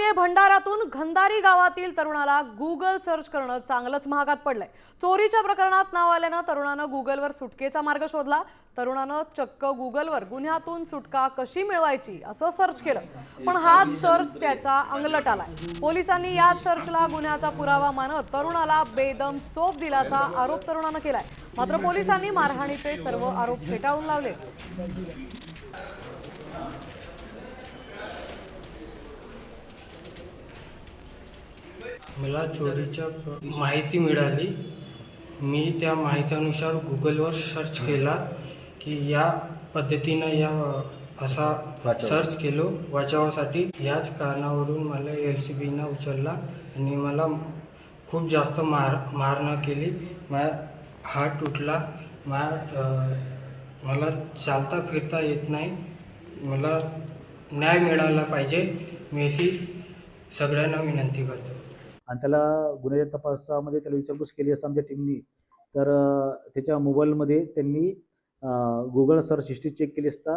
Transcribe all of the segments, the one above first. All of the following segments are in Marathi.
बातमी भंडाऱ्यातून घंदारी गावातील तरुणाला गुगल सर्च करणं चांगलंच महागात पडलंय। चोरीच्या प्रकरणात नाव आल्यानं तरुणानं गुगलवर सुटकेचा मार्ग शोधला। तरुणानं चक्क गुगलवर गुन्ह्यातून सुटका कशी मिळवायची असं सर्च केलं, पण हाच सर्च त्याच्या अंगलट आलाय। पोलिसांनी याच सर्चला गुन्ह्याचा पुरावा मानत तरुणाला बेदम चोप दिल्याचा आरोप तरुणानं केलाय। मात्र पोलिसांनी मारहाणीचे सर्व आरोप फेटाळून लावले। मला चोरीची माहिती मिळाली। मी त्या माहितीनुसार गुगलवर सर्च केला की या पद्धतीनं असा सर्च केलो वाचवासाठी। याच कारणावरून मला LCBनं उचलला आणि मला खूप जास्त मारहाण केली। माझा हात तुटला। मला चालता फिरता येत नाही। मला न्याय मिळाला पाहिजे, मी अशी सगळ्यांना विनंती करतो। आणि त्याला गुन्ह्याच्या तपासामध्ये त्याला विचारपूस केली असता आमच्या टीमनी, तर त्याच्या मोबाईलमध्ये त्यांनी गुगल सर्च हिस्ट्री चेक केली असता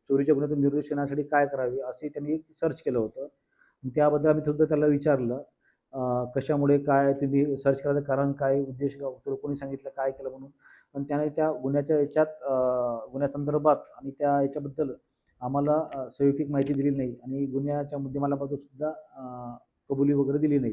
चोरीच्या गुन्ह्यातून निर्दोषणासाठी काय करावे असे त्यांनी सर्च केलं होतं। त्याबद्दल आम्ही सुद्धा त्याला विचारलं कशामुळे काय तुम्ही सर्च करायचं कारण काय, उद्देश तुला कोणी सांगितलं काय केलं म्हणून। पण त्याने त्या गुन्ह्याच्या याच्यात गुन्ह्यासंदर्भात आणि त्या याच्याबद्दल आम्हाला संयुक्तिक माहिती दिली नाही आणि गुन्ह्याच्या मुद्देमालाबद्दल सुद्धा कबुली वगैरे दिली नाही।